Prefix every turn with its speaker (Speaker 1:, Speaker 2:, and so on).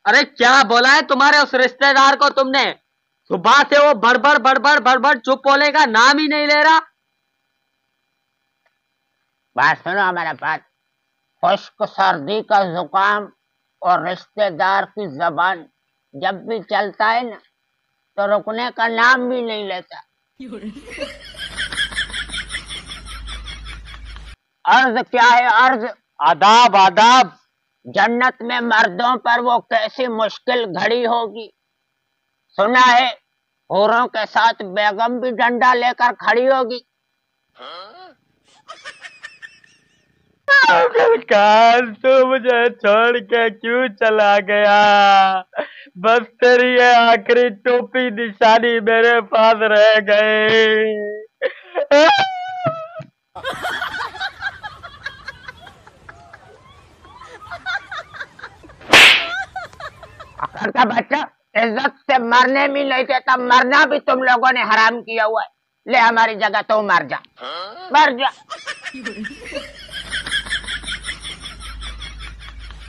Speaker 1: अरे क्या बोला है तुम्हारे उस रिश्तेदार को तुमने? सुबह से वो भड़बड़ भड़बड़ भड़बड़, चुप बोले का नाम ही नहीं ले रहा।
Speaker 2: बात सुनो हमारे पास, खुश्क सर्दी का जुकाम और रिश्तेदार की जबान जब भी चलता है ना तो रुकने का नाम भी नहीं लेता। अर्ज क्या है अर्ज?
Speaker 1: आदाब आदाब।
Speaker 2: जन्नत में मर्दों पर वो कैसी मुश्किल घड़ी होगी। सुना है हूरों के साथ बेगम भी डंडा लेकर खड़ी होगी।
Speaker 1: काश तू मुझे छोड़ के क्यों चला गया? बस तेरी ये आखिरी टोपी निशानी मेरे पास रह गई।
Speaker 2: आखिर का बच्चा इज्जत से मरने भी नहीं देता, मरना भी तुम लोगों ने हराम किया हुआ है। ले हमारी जगह तो मर जा, मर जा।